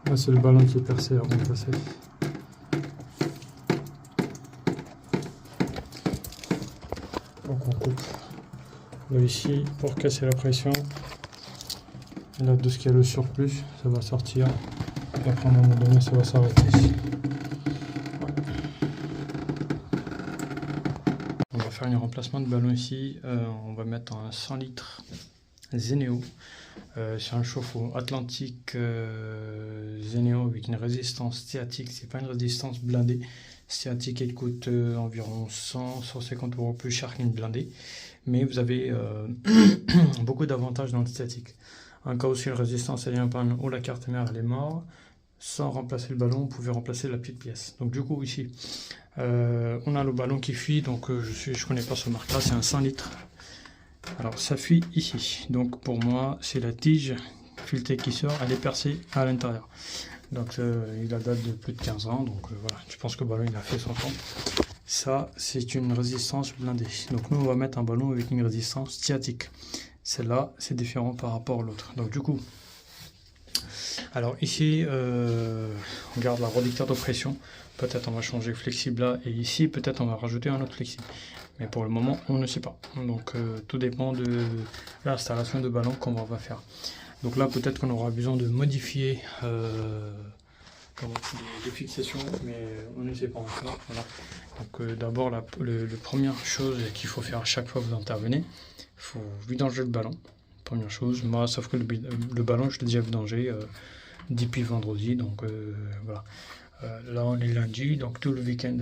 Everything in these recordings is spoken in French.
Là, c'est le ballon qui est percé à remplacer. Donc on coupe là ici pour casser la pression. Et là, de ce qu'il y a le surplus, ça va sortir. Et après, à un moment donné, ça va s'arrêter. On va faire un remplacement de ballon ici. On va mettre un 100 litres Zeneo. C'est un chauffe-eau Atlantique Zeneo avec une résistance sciatique. C'est pas une résistance blindée. Sciatique, elle coûte environ 100-150 € plus cher qu'une blindée. Mais vous avez beaucoup d'avantages dans le sciatique. En cas où si la résistance elle est en panne ou la carte mère elle est morte, sans remplacer le ballon, vous pouvez remplacer la petite pièce. Donc du coup ici, on a le ballon qui fuit. Donc je connais pas ce marque là, c'est un 100 litres. Alors ça fuit ici. Donc pour moi, c'est la tige filetée qui sort, elle est percée à l'intérieur. Donc il a date de plus de 15 ans. Donc voilà, je pense que le ballon il a fait son temps. Ça, c'est une résistance blindée. Donc nous, on va mettre un ballon avec une résistance sciatique. Celle-là, c'est différent par rapport à l'autre. Donc du coup, alors ici, on garde la réducteur de pression. Peut-être on va changer flexible là et ici, peut-être on va rajouter un autre flexible. Mais pour le moment, on ne sait pas. Donc tout dépend de l'installation de ballon qu'on va faire. Donc là, peut-être qu'on aura besoin de modifier les fixations, mais on ne sait pas encore. Voilà. Donc d'abord, la première chose qu'il faut faire à chaque fois que vous intervenez, il faut vidanger le ballon. Première chose, moi, sauf que le ballon, je l'ai déjà vidangé depuis vendredi. Donc voilà. Là, on est lundi, donc tout le week-end,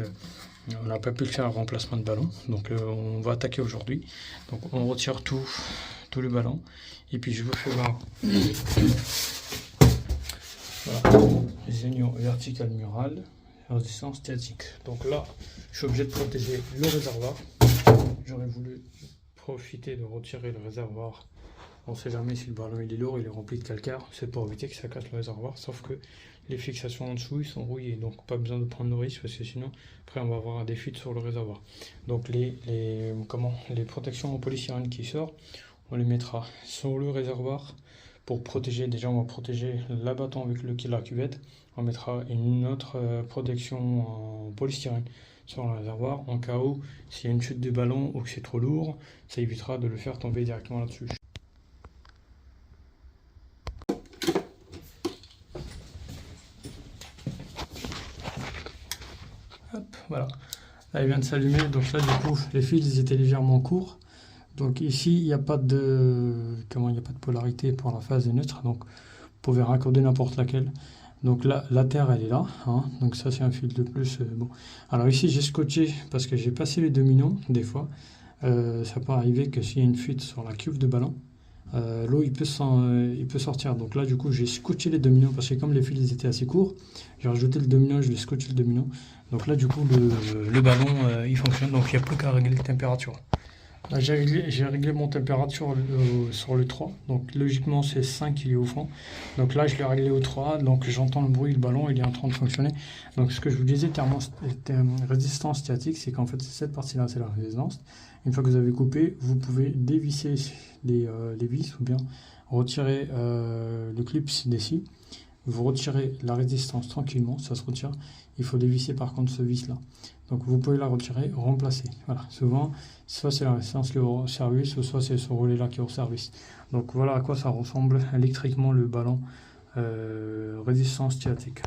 on n'a pas pu faire un remplacement de ballon. Donc on va attaquer aujourd'hui. Donc on retire tout le ballon. Et puis je vous fais voir. Voilà, Zeneo vertical mural, résistance statique. Donc là, je suis obligé de protéger le réservoir. J'aurais voulu profiter de retirer le réservoir. On ne sait jamais si le ballon il est lourd, il est rempli de calcaire. C'est pour éviter que ça casse le réservoir. Sauf que les fixations en dessous, ils sont rouillés. Donc pas besoin de prendre le risque parce que sinon, après on va avoir des fuites sur le réservoir. Donc les protections en polystyrène qui sortent, on les mettra sur le réservoir. Pour protéger, déjà on va protéger l'abattant avec la cuvette. On mettra une autre protection en polystyrène sur le réservoir. En cas où s'il y a une chute de ballon ou que c'est trop lourd, ça évitera de le faire tomber directement là-dessus. Hop, voilà. Là il vient de s'allumer. Donc là du coup les fils ils étaient légèrement courts. Donc ici, il n'y a pas de polarité pour la phase neutre, donc vous pouvez raccorder n'importe laquelle. Donc là, la terre, elle est là, hein, donc ça c'est un fil de plus. Bon. Alors ici, j'ai scotché parce que j'ai passé les dominos, des fois. Ça peut arriver que s'il y a une fuite sur la cuve de ballon, l'eau il peut sortir. Donc là, du coup, j'ai scotché les dominos parce que comme les fils étaient assez courts, j'ai rajouté le domino, je vais scotcher le domino. Donc là, du coup, le ballon, il fonctionne, donc il n'y a plus qu'à régler la température. J'ai réglé mon température sur le 3, donc logiquement c'est 5 qui est au fond. Donc là je l'ai réglé au 3, donc j'entends le bruit, le ballon il est en train de fonctionner. Donc ce que je vous disais, résistance statique, c'est qu'en fait cette partie-là c'est la résistance. Une fois que vous avez coupé, vous pouvez dévisser les vis ou bien retirer le clip d'ici. Vous retirez la résistance tranquillement, ça se retire. Il faut dévisser par contre ce vis là. Donc vous pouvez la retirer, remplacer. Voilà, souvent, soit c'est la résistance qui est au service, ou soit c'est ce relais là qui est au service. Donc voilà à quoi ça ressemble électriquement le ballon résistance statique.